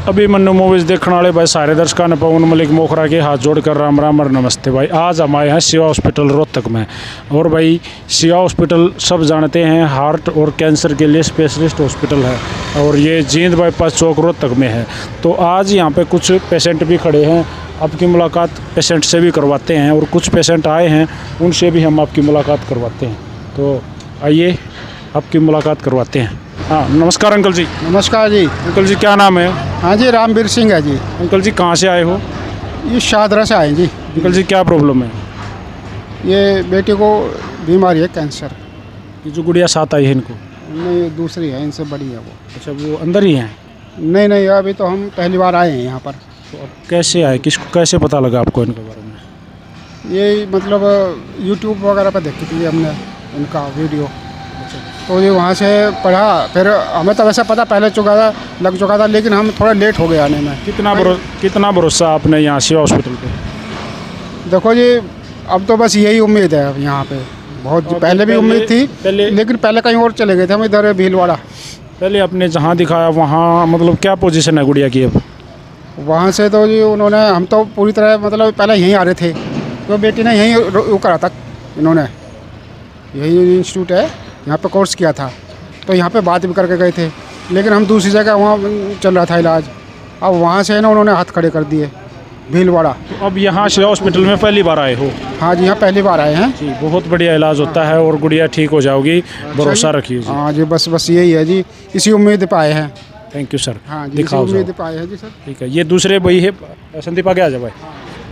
अभी मन्नू मूवीज़ देखने वाले भाई सारे दर्शकों ने पवन मलिक मोखरा के हाथ जोड़कर राम राम और नमस्ते भाई। आज हम आए हैं शिवा हॉस्पिटल रोहतक में। और भाई शिवा हॉस्पिटल सब जानते हैं हार्ट और कैंसर के लिए स्पेशलिस्ट हॉस्पिटल है और ये जींद बाईपास चौक रोहतक में है। तो आज यहाँ पे कुछ पेशेंट भी खड़े हैं, आपकी मुलाकात पेशेंट से भी करवाते हैं और कुछ पेशेंट आए हैं उनसे भी हम आपकी मुलाकात करवाते हैं। तो आइए आपकी मुलाकात करवाते हैं। हाँ नमस्कार अंकल जी। नमस्कार जी। अंकल जी क्या नाम है? हाँ जी रामवीर सिंह है जी। अंकल जी कहाँ से आए हो? ये शाहदरा से आए जी। अंकल जी क्या प्रॉब्लम है? ये बेटे को बीमारी है कैंसर। ये जो गुड़िया साथ आई है इनको? नहीं दूसरी है, इनसे बड़ी है वो। अच्छा वो अंदर ही हैं? नहीं नहीं अभी तो हम पहली बार आए हैं यहाँ पर। तो अब कैसे आए, किसको कैसे पता लगा आपको इनके बारे में? ये मतलब यूट्यूब वगैरह पर देखी थी हमने इनका वीडियो, तो ये वहाँ से पढ़ा। फिर हमें तो वैसे पता पहले लग चुका था, लेकिन हम थोड़ा लेट हो गए आने में। कितना भरोसा आपने यहाँ शिवा हॉस्पिटल पे? देखो जी अब तो बस यही उम्मीद है अब यहाँ पे। बहुत पहले भी उम्मीद थी, लेकिन पहले कहीं और चले गए थे हम, इधर भीलवाड़ा। पहले आपने जहाँ दिखाया वहाँ मतलब क्या पोजीशन है गुड़िया की अब? वहाँ से तो जी उन्होंने, हम तो पूरी तरह मतलब पहले यहीं आ रहे थे, तो बेटी ने यहीं वो करा था, इन्होंने यही इंस्टीट्यूट है यहाँ पे कोर्स किया था, तो यहाँ पे बात भी करके गए थे। लेकिन हम दूसरी जगह वहाँ चल रहा था इलाज, अब वहाँ से ना उन्होंने हाथ खड़े कर दिए भीलवाड़ा। तो अब यहाँ शिवा हॉस्पिटल में पहली बार आए हो? हाँ जी यहाँ पहली बार आए हैं जी। बहुत बढ़िया इलाज होता है और गुड़िया ठीक हो जाओगी, भरोसा रखिए जी। हाँ जी बस यही है जी, इसी उम्मीद पे आए हैं। Thank you sir. हाँ जी दिखाओ उम्मीद पे आए हैं जी सर। ठीक है। ये दूसरे भाई है संदीप, आगे आ जाओ भाई।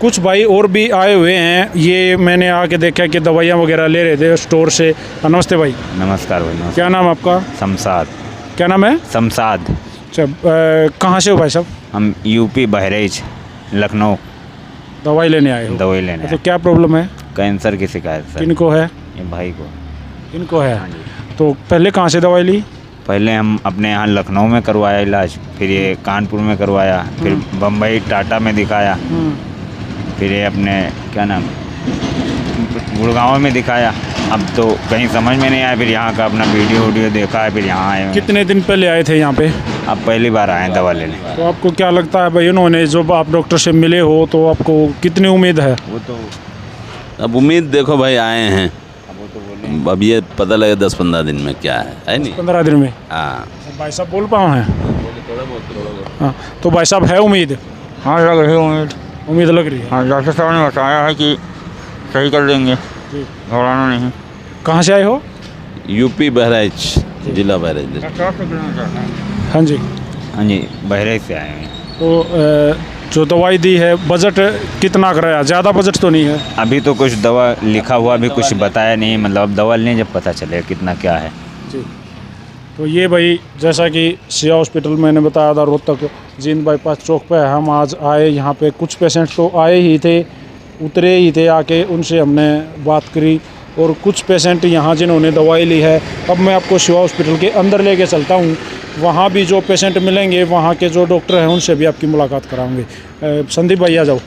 कुछ भाई और भी आए हुए हैं, ये मैंने आके देखा कि दवाइयाँ वगैरह ले रहे थे स्टोर से। नमस्ते भाई। नमस्कार भाई। नमस्कार। क्या नाम आपका? शमशाद। क्या नाम है? शमशाद। अच्छा कहाँ से हो भाई साहब? हम यूपी बहराइच लखनऊ दवाई लेने आए हो? दवाई लेने तो क्या प्रॉब्लम है? कैंसर की शिकायत सर। किनको है? ये भाई को। इनको है? तो पहले कहाँ से दवाई ली? पहले हम अपने यहाँ लखनऊ में करवाया इलाज, फिर ये कानपुर में करवाया, फिर बम्बई टाटा में दिखाया, फिर ये अपने क्या नाम गुड़गांव में दिखाया। अब तो कहीं समझ में नहीं आया, फिर यहाँ का अपना वीडियो देखा है, फिर यहाँ आए। कितने दिन पहले आए थे यहाँ पे? अब पहली बार आए हैं दवा लेने। तो आपको क्या लगता है भाई, उन्होंने जो आप डॉक्टर से मिले हो तो आपको कितनी उम्मीद है? वो तो अब उम्मीद देखो भाई आए हैं, अब ये पता लगे 10-15 दिन में क्या है नहीं? 15 दिन में? हाँ भाई साहब बोल पाओ हैं? हाँ तो भाई साहब है उम्मीद? हाँ लग रही है उम्मीद लग रही है। हाँ डॉक्टर साहब ने बताया है कि सही कर देंगे, घबराना नहीं। कहाँ से आए हो? यूपी बहराइच, जिला बहराइच। हाँ जी। हाँ जी बहराइच से आए हैं। तो जो दवाई दी है बजट कितना कराया? ज़्यादा बजट तो नहीं है? अभी तो कुछ दवा लिखा हुआ भी कुछ बताया नहीं, मतलब अब दवा लें जब पता चले कितना क्या है जी। तो ये भाई जैसा कि शिवा हॉस्पिटल मैंने बताया था रोहतक जींद बाईपास चौक पे हम आज आए। यहाँ पे कुछ पेशेंट तो आए ही थे, उतरे ही थे आके, उनसे हमने बात करी। और कुछ पेशेंट यहाँ जिन्होंने दवाई ली है, अब मैं आपको शिवा हॉस्पिटल के अंदर लेके चलता हूँ। वहाँ भी जो पेशेंट मिलेंगे, वहाँ के जो डॉक्टर हैं उनसे भी आपकी मुलाकात कराऊंगे। संदीप भाई आ जाओ।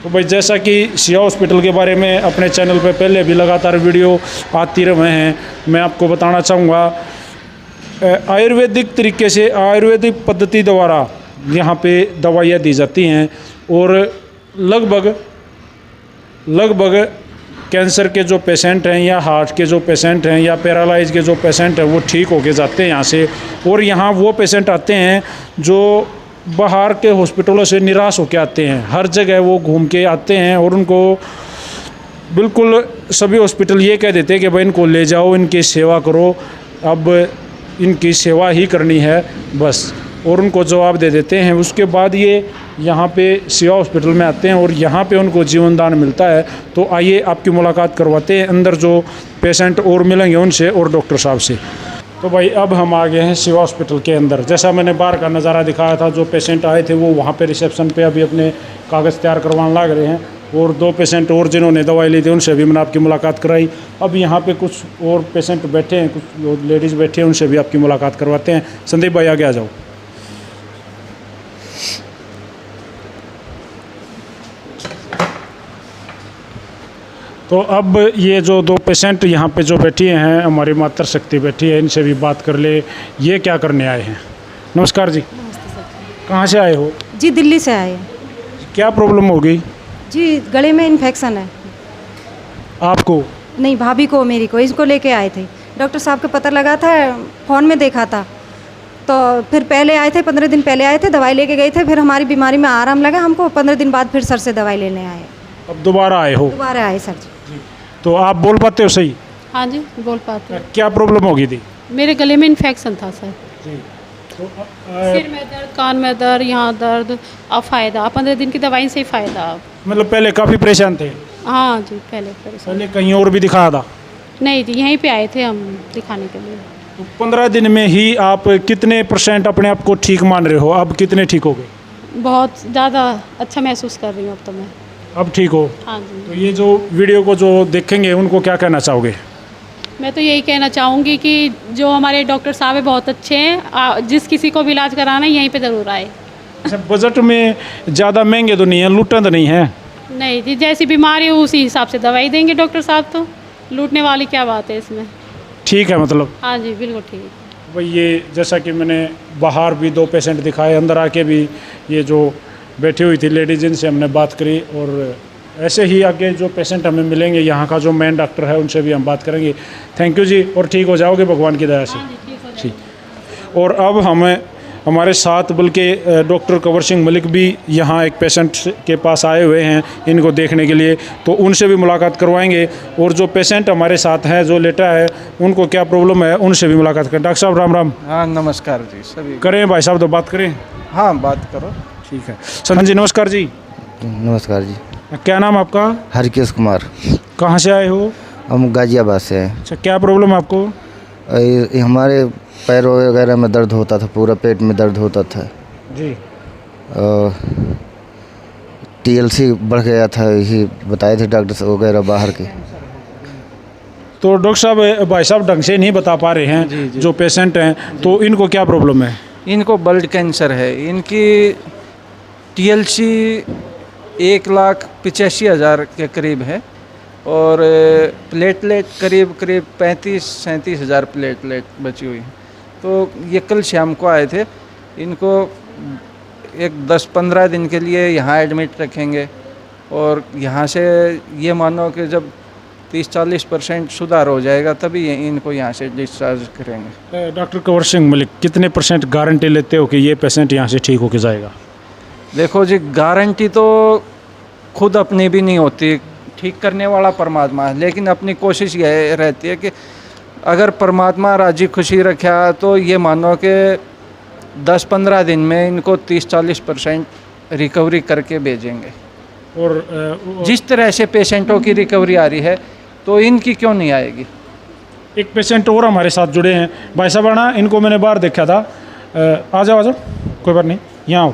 तो भाई जैसा कि शिवा हॉस्पिटल के बारे में अपने चैनल पे पहले भी लगातार वीडियो आती रहे हैं, मैं आपको बताना चाहूँगा आयुर्वेदिक तरीके से, आयुर्वेदिक पद्धति द्वारा यहाँ पे दवाइयाँ दी जाती हैं और लगभग कैंसर के जो पेशेंट हैं या हार्ट के जो पेशेंट हैं या पैरालाइज के जो पेशेंट हैं वो ठीक होके जाते हैं यहाँ से। और यहाँ वो पेशेंट आते हैं जो बाहर के हॉस्पिटलों से निराश होके आते हैं, हर जगह वो घूम के आते हैं और उनको बिल्कुल सभी हॉस्पिटल ये कह देते हैं कि भाई इनको ले जाओ, इनकी सेवा करो, अब इनकी सेवा ही करनी है बस, और उनको जवाब दे देते हैं। उसके बाद ये यहाँ पे शिवा हॉस्पिटल में आते हैं और यहाँ पे उनको जीवन दान मिलता है। तो आइए आपकी मुलाकात करवाते हैं अंदर जो पेशेंट और मिलेंगे उनसे और डॉक्टर साहब से। तो भाई अब हम आ गए हैं शिवा हॉस्पिटल के अंदर। जैसा मैंने बाहर का नज़ारा दिखाया था, जो पेशेंट आए थे वो वहाँ पे रिसेप्शन पे अभी अपने कागज़ तैयार करवाने लग रहे हैं और 2 पेशेंट और जिन्होंने दवाई ली थी उनसे भी मैंने आपकी मुलाकात कराई। अब यहाँ पे कुछ और पेशेंट बैठे हैं, कुछ लेडीज़ बैठे हैं, उनसे भी आपकी मुलाकात करवाते हैं। संदीप भाई आगे आ जाओ। तो अब ये जो 2 पेशेंट यहाँ पे जो बैठी हैं, हमारी मातृ शक्ति बैठी है, इनसे भी बात कर ले। ये क्या करने आए हैं? नमस्कार जी। नमस्ते सर। कहाँ से आए हो? जी दिल्ली से आए हैं। क्या प्रॉब्लम हो गई जी गले में इन्फेक्शन है। आपको? नहीं भाभी को मेरी को इसको लेके आए थे। डॉक्टर साहब को पता लगा था, फ़ोन में देखा था, तो फिर पहले आए थे, 15 दिन पहले आए थे, दवाई लेके गए थे। फिर हमारी बीमारी में आराम लगा हमको, 15 दिन बाद फिर सर से दवाई लेने आए। अब दोबारा आए हो? दोबारा आए सर जी। तो आप बोल पाते हो सही? हाँ जी बोल पाते हैं। क्या प्रॉब्लम हो गई थी? मेरे गले में इन्फेक्शन था सर। जी। तो सिर में दर्द, कान में दर्द, यहाँ दर्द। अब फ़ायदा, 15 दिन की दवाई से ही फ़ायदा अब। मतलब पहले काफ़ी परेशान थे? हाँ जी पहले परेशान। पहले कहीं और भी दिखाया था? नहीं जी यहीं पे आए थे हम दिखाने के लिए। तो 15 दिन में ही आप कितने % अपने आप को ठीक मान रहे हो? अब कितने ठीक हो गए? बहुत ज़्यादा अच्छा महसूस कर रही हूँ अब तो मैं। अब ठीक हो? हाँ जी। तो ये जो वीडियो को जो देखेंगे उनको क्या कहना चाहोगे? मैं तो यही कहना चाहूँगी कि जो हमारे डॉक्टर साहब हैं बहुत अच्छे हैं। जिस किसी को भी इलाज कराना है यहीं पे ज़रूर आए। अच्छा, बजट में ज़्यादा महंगे तो नहीं है, लूटा तो नहीं है? नहीं जी जैसी बीमारी हो उसी हिसाब से दवाई देंगे डॉक्टर साहब, तो लूटने वाली क्या बात है इसमें। ठीक है मतलब? हाँ जी बिल्कुल ठीक। भाई ये जैसा कि मैंने बाहर भी 2 पेशेंट दिखाए, अंदर आके भी ये जो बैठी हुई थी लेडीज, जिनसे हमने बात करी, और ऐसे ही आगे जो पेशेंट हमें मिलेंगे यहाँ का जो मेन डॉक्टर है उनसे भी हम बात करेंगे। थैंक यू जी, और ठीक हो जाओगे भगवान की दया से। ठीक। और अब हमारे साथ बल्कि डॉक्टर कंवर सिंह मलिक भी यहाँ एक पेशेंट के पास आए हुए हैं इनको देखने के लिए, तो उनसे भी मुलाकात करवाएंगे। और जो पेशेंट हमारे साथ हैं जो लेटा है उनको क्या प्रॉब्लम है उनसे भी मुलाकात करें। डॉक्टर साहब राम राम। हाँ नमस्कार जी सभी। करें भाई साहब, तो बात करें। हाँ बात करो। ठीक है सर जी, नमस्कार जी। नमस्कार जी। क्या नाम आपका? हरकेश कुमार। कहाँ से आए हो? हम गाजियाबाद से हैं। अच्छा, क्या प्रॉब्लम है आपको? हमारे पैरों वगैरह में दर्द होता था, पूरा पेट में दर्द होता था जी। TLC बढ़ गया था, यही बताए थे डॉक्टर वगैरह बाहर के। तो डॉक्टर साहब, भाई साहब ढंग से नहीं बता पा रहे हैं जो पेशेंट हैं, तो इनको क्या प्रॉब्लम है? इनको ब्लड कैंसर है। इनकी TLC 1,85,000 के करीब है और प्लेटलेट करीब 35-37 हज़ार प्लेटलेट बची हुई है। तो ये कल शाम को आए थे। इनको एक 10-15 दिन के लिए यहाँ एडमिट रखेंगे और यहाँ से ये मानो कि जब 30-40% सुधार हो जाएगा तभी इनको यहाँ से डिस्चार्ज करेंगे। डॉक्टर कंवर सिंह मलिक, कितने % गारंटी लेते हो कि ये पेशेंट यहाँ से ठीक होकर जाएगा? देखो जी, गारंटी तो खुद अपनी भी नहीं होती, ठीक करने वाला परमात्मा है, लेकिन अपनी कोशिश यह रहती है कि अगर परमात्मा राजी खुशी रखा तो ये मानो कि 10-15 दिन में इनको 30-40% रिकवरी करके भेजेंगे। और जिस तरह से पेशेंटों की रिकवरी आ रही है तो इनकी क्यों नहीं आएगी। एक पेशेंट और हमारे साथ जुड़े हैं। भाई साहब आना, इनको मैंने बाहर देखा था। आ जाओ, कोई बात नहीं, यहाँ आओ।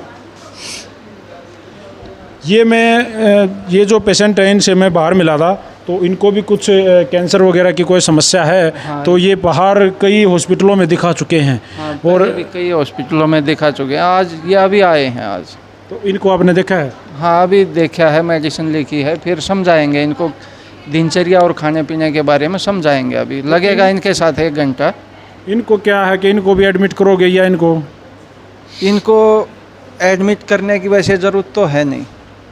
ये जो पेशेंट है इनसे मैं बाहर मिला था, तो इनको भी कुछ कैंसर वगैरह की कोई समस्या है। हाँ, तो ये बाहर कई हॉस्पिटलों में दिखा चुके हैं। हाँ, और भी कई हॉस्पिटलों में दिखा चुके हैं। आज ये अभी आए हैं आज। तो इनको आपने देखा है? हाँ अभी देखा है, मेडिसिन लिखी है, फिर समझाएंगे इनको दिनचर्या और खाने पीने के बारे में समझाएंगे। अभी लगेगा इनके साथ 1 घंटा। इनको क्या है कि इनको भी एडमिट करोगे या इनको एडमिट करने की वैसे ज़रूरत तो है नहीं,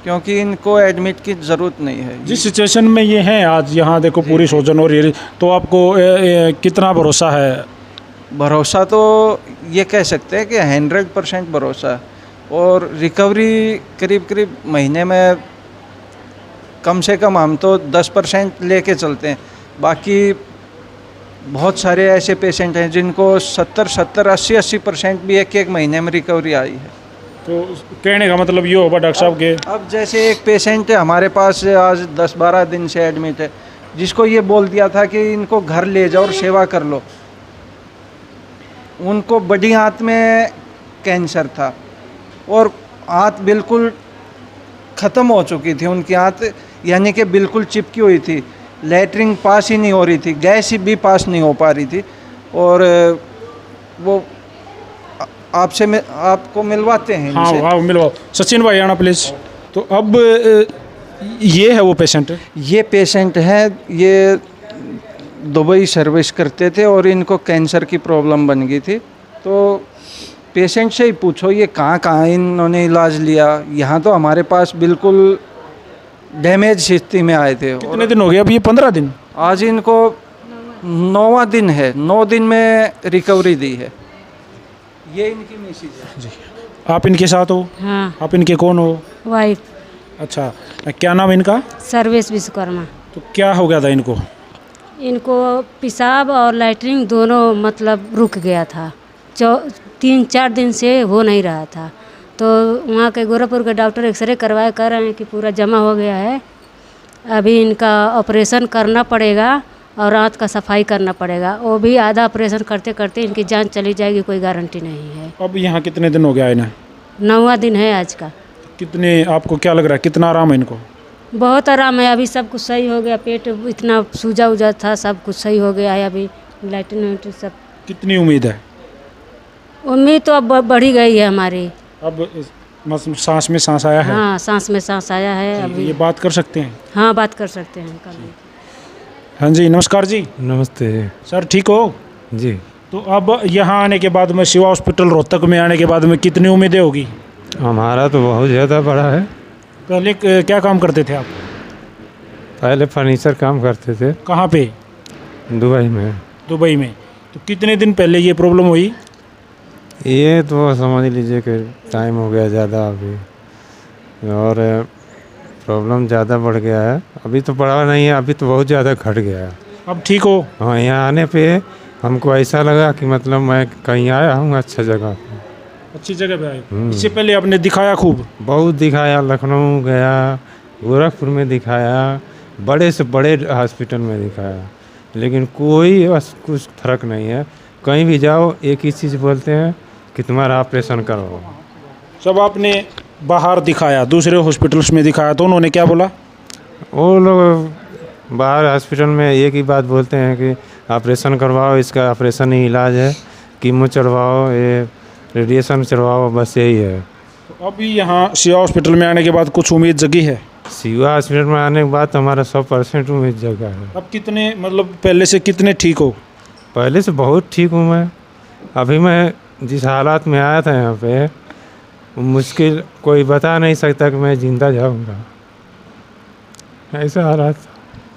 क्योंकि इनको एडमिट की ज़रूरत नहीं है। जिस सिचुएशन में ये हैं आज, यहाँ देखो पूरी सोजन हो रही है, तो आपको कितना भरोसा है? भरोसा तो ये कह सकते हैं कि 100% भरोसा है। और रिकवरी करीब महीने में कम से कम हम तो 10% लेके चलते हैं। बाकी बहुत सारे ऐसे पेशेंट हैं जिनको 70, 80% भी एक महीने में रिकवरी आई है। तो कहने का मतलब ये होगा डॉक्टर साहब के, अब जैसे एक पेशेंट है हमारे पास आज 10-12 दिन से एडमिट है, जिसको ये बोल दिया था कि इनको घर ले जाओ और सेवा कर लो। उनको बड़ी आंत में कैंसर था और आंत बिल्कुल ख़त्म हो चुकी थी। उनकी आंत यानी कि बिल्कुल चिपकी हुई थी, लैट्रिन पास ही नहीं हो रही थी, गैस भी पास नहीं हो पा रही थी। और वो आपको मिलवाते हैं। हाँ मिलवाओ। सचिन भाई आना प्लीज़। तो अब ये है वो पेशेंट? ये पेशेंट है, ये दुबई सर्विस करते थे और इनको कैंसर की प्रॉब्लम बन गई थी। तो पेशेंट से ही पूछो ये कहाँ कहाँ इन्होंने इलाज लिया। यहाँ तो हमारे पास बिल्कुल डैमेज स्थिति में आए थे। कितने दिन हो गए अब? ये 15 दिन। आज इनको 9वां दिन है, 9 दिन में रिकवरी दी है। ये इनकी मैसेज है जी। आप इनके साथ हो? हाँ, आप इनके कौन हो? वाइफ अच्छा, क्या नाम है इनका? सर्वेश विश्वकर्मा। तो क्या हो गया था इनको? इनको पेशाब और लैट्रिन दोनों मतलब रुक गया था। 3-4 दिन से हो नहीं रहा था। तो वहाँ के गोरखपुर के डॉक्टर एक्सरे करवाए, कह रहे हैं कि पूरा जमा हो गया है, अभी इनका ऑपरेशन करना पड़ेगा और रात का सफाई करना पड़ेगा। वो भी आधा ऑपरेशन करते करते इनकी जान चली जाएगी, कोई गारंटी नहीं है। अब यहाँ कितने दिन हो गया इन्हें? 9वां दिन है आज का। कितने, आपको क्या लग रहा है कितना आराम है इनको? बहुत आराम है, अभी सब कुछ सही हो गया। पेट इतना सूजा उजा था, सब कुछ सही हो गया है। अभी लैट्रिन वैट्रिन सब। कितनी उम्मीद है? उम्मीद तो अब बढ़ी गई है हमारी। अब सांस में सांस आया है? हाँ, सांस में सांस आया है अभी। ये बात कर सकते हैं? हाँ, बात कर सकते हैं कभी। हाँ जी, नमस्कार जी। नमस्ते सर, ठीक हो? जी। तो अब यहाँ आने के बाद में, शिवा हॉस्पिटल रोहतक में आने के बाद में कितनी उम्मीदें होगी? हमारा तो बहुत ज़्यादा बड़ा है। पहले क्या काम करते थे आप? पहले फर्नीचर काम करते थे। कहाँ पे? दुबई में। दुबई में। तो कितने दिन पहले ये प्रॉब्लम हुई? ये तो समझ लीजिए कि टाइम हो गया ज़्यादा अभी, और प्रॉब्लम ज़्यादा बढ़ गया है। अभी तो बढ़ा नहीं है, अभी तो बहुत ज़्यादा घट गया है। अब ठीक हो? हाँ, यहाँ आने पे हमको ऐसा लगा कि मतलब मैं कहीं आया हूँ अच्छी जगह पे। अच्छी जगह पे आए। इससे पहले आपने दिखाया खूब? बहुत दिखाया, लखनऊ गया, गोरखपुर में दिखाया, बड़े से बड़े हॉस्पिटल में दिखाया, लेकिन कोई कुछ फर्क नहीं है। कहीं भी जाओ एक ही चीज़ बोलते हैं कि तुम्हारा ऑपरेशन करो। जब आपने बाहर दिखाया, दूसरे हॉस्पिटल्स में दिखाया, तो उन्होंने क्या बोला? वो लोग बाहर हॉस्पिटल में एक ही बात बोलते हैं कि ऑपरेशन करवाओ, इसका ऑपरेशन ही इलाज है, कीमो चढ़वाओ, ये रेडिएशन चढ़वाओ, बस यही है। तो अभी यहाँ शिवा हॉस्पिटल में आने के बाद कुछ उम्मीद जगी है? शिवा हॉस्पिटल में आने के बाद हमारा 100% उम्मीद जगा है। अब कितने, मतलब पहले से कितने ठीक हो? पहले से बहुत ठीक हूँ मैं। अभी मैं जिस हालात में आया था यहाँ पे, मुश्किल कोई बता नहीं सकता कि मैं जिंदा जाऊँगा, ऐसा हालात।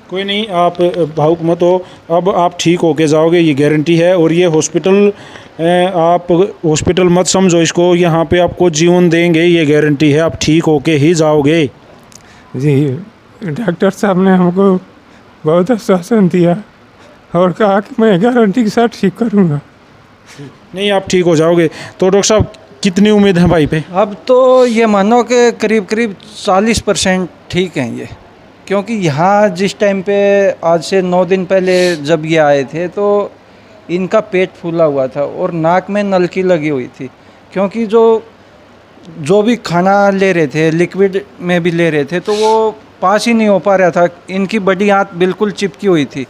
कोई नहीं, आप भावुक मत हो, अब आप ठीक होके जाओगे, ये गारंटी है। और ये हॉस्पिटल, आप हॉस्पिटल मत समझो इसको, यहाँ पे आपको जीवन देंगे, ये गारंटी है, आप ठीक होके ही जाओगे। जी, डॉक्टर साहब ने हमको बहुत आश्वासन दिया और कहा कि मैं गारंटी के साथ ठीक करूँगा। नहीं, आप ठीक हो जाओगे। तो डॉक्टर साहब, कितनी उम्मीद है भाई पे? अब तो ये मानो कि करीब करीब 40% ठीक हैं ये, क्योंकि यहाँ जिस टाइम पे आज से 9 दिन पहले जब ये आए थे तो इनका पेट फूला हुआ था और नाक में नलकी लगी हुई थी, क्योंकि जो भी खाना ले रहे थे, लिक्विड में भी ले रहे थे, तो वो पास ही नहीं हो पा रहा था। इनकी बड़ी आंत बिल्कुल चिपकी हुई थी,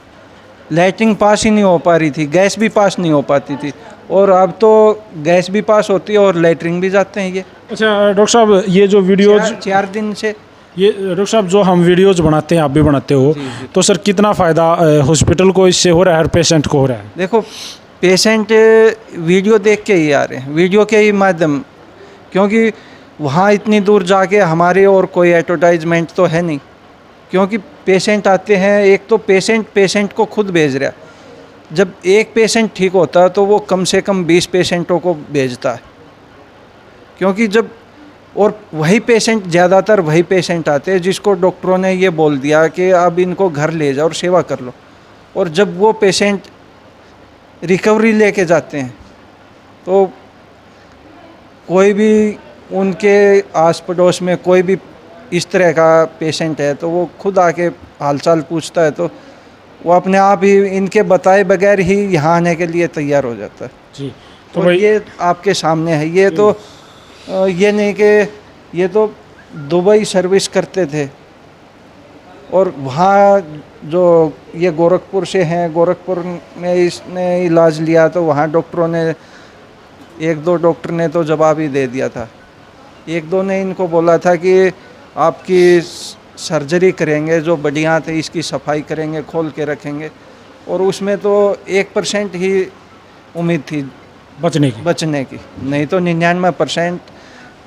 लैट्रिन पास ही नहीं हो पा रही थी, गैस भी पास नहीं हो पाती थी, और अब तो गैस भी पास होती है और लैट्रिन भी जाते हैं ये। अच्छा डॉक्टर साहब, ये जो वीडियोज 4 दिन से, ये डॉक्टर साहब जो हम वीडियोज बनाते हैं, आप भी बनाते हो, तो सर कितना फ़ायदा हॉस्पिटल को इससे हो रहा है और पेशेंट को हो रहा है? देखो, पेशेंट वीडियो देख के ही आ रहे हैं, वीडियो के ही माध्यम, क्योंकि वहाँ इतनी दूर जाके हमारे और कोई एडवर्टाइजमेंट तो है नहीं, क्योंकि पेशेंट आते हैं, एक तो पेशेंट को खुद भेज रहा है। जब एक पेशेंट ठीक होता है तो वो कम से कम 20 पेशेंटों को भेजता है, क्योंकि जब, और वही पेशेंट, ज़्यादातर वही पेशेंट आते हैं जिसको डॉक्टरों ने ये बोल दिया कि अब इनको घर ले जाओ और सेवा कर लो, और जब वो पेशेंट रिकवरी लेके जाते हैं तो कोई भी उनके आस पड़ोस में कोई भी इस तरह का पेशेंट है तो वो खुद आके हालचाल पूछता है, तो वो अपने आप ही इनके बताए बगैर ही यहाँ आने के लिए तैयार हो जाता है। जी, तो भाई ये आपके सामने है। ये तो ये नहीं कि ये तो दुबई सर्विस करते थे और वहाँ जो ये गोरखपुर से हैं, गोरखपुर में इसने इलाज लिया तो वहाँ डॉक्टरों ने, 1-2 डॉक्टर ने तो जवाब ही दे दिया था। 1-2 ने इनको बोला था कि आपकी सर्जरी करेंगे, जो बड़ी आंत है इसकी सफाई करेंगे, खोल के रखेंगे, और उसमें तो 1% ही उम्मीद थी बचने की। नहीं तो 99%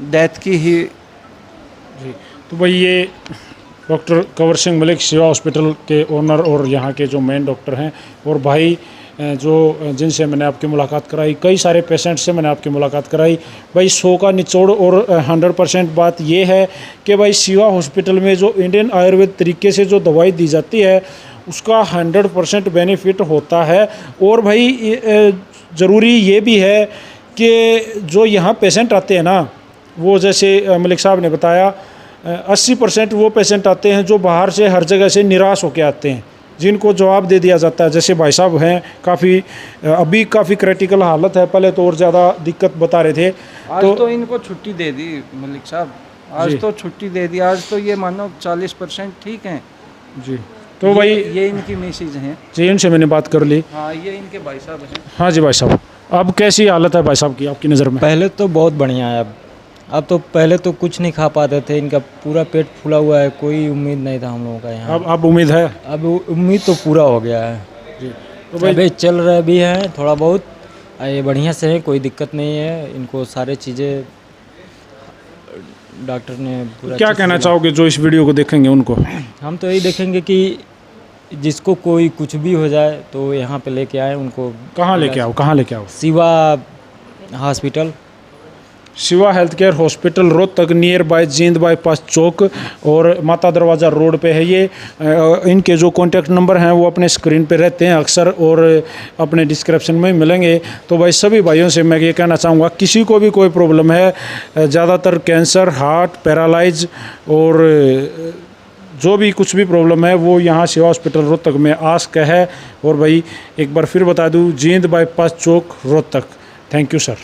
डेथ की ही। जी, तो भाई ये डॉक्टर कंवर सिंह मलिक शिवा हॉस्पिटल के ओनर और यहाँ के जो मेन डॉक्टर हैं, और भाई जो जिनसे मैंने आपकी मुलाकात कराई, कई सारे पेशेंट से मैंने आपकी मुलाकात कराई। भाई 100 का निचोड़ और 100% बात ये है कि भाई शिवा हॉस्पिटल में जो इंडियन आयुर्वेद तरीके से जो दवाई दी जाती है उसका 100% बेनिफिट होता है। और भाई ज़रूरी ये भी है कि जो यहाँ पेशेंट आते हैं ना, वो जैसे मलिक साहब ने बताया 80% वो पेशेंट आते हैं जो बाहर से हर जगह से निराश होकर आते हैं, जिनको जवाब दे दिया जाता है। जैसे भाई साहब हैं, अभी काफ़ी क्रिटिकल हालत है, पहले तो और ज़्यादा दिक्कत बता रहे थे। आज तो इनको छुट्टी दे दी मलिक साहब, आज तो छुट्टी दे दी। आज तो ये मानो 40% ठीक हैं जी। तो भाई ये इनकी मैसेज हैं जी, इनसे मैंने बात कर ली। हाँ, ये इनके भाई साहब हैं। हाँ जी भाई साहब, अब कैसी हालत है भाई साहब की आपकी नज़र में? पहले तो बहुत बढ़िया है। अब तो पहले तो कुछ नहीं खा पाते थे, इनका पूरा पेट फूला हुआ है, कोई उम्मीद नहीं था हम लोगों का यहाँ। अब उम्मीद है? अब उम्मीद तो पूरा हो गया है जी। तो भाई अभी चल रहे भी हैं थोड़ा बहुत, ये बढ़िया से है, कोई दिक्कत नहीं है। इनको सारे चीज़ें डॉक्टर ने पूरा। क्या कहना चाहोगे जो इस वीडियो को देखेंगे उनको? हम तो यही देखेंगे कि जिसको कोई कुछ भी हो जाए तो यहाँ पे लेके आए उनको। कहाँ लेके आओ? Shiva hospital, Shiva health care hospital Rohtak, near by Jind bypass चौक और माता दरवाज़ा रोड पे है ये। इनके जो कॉन्टैक्ट नंबर हैं वो अपने स्क्रीन पे रहते हैं अक्सर, और अपने डिस्क्रिप्शन में मिलेंगे। तो भाई सभी भाइयों से मैं ये कहना चाहूँगा, किसी को भी कोई प्रॉब्लम है, ज़्यादातर कैंसर, हार्ट, पैरालाइज और जो भी कुछ भी प्रॉब्लम है वो यहाँ शिवा हॉस्पिटल रोहतक में आस्क है। और भाई एक बार फिर बता दूँ, Jind bypass Chowk Rohtak. Thank you sir.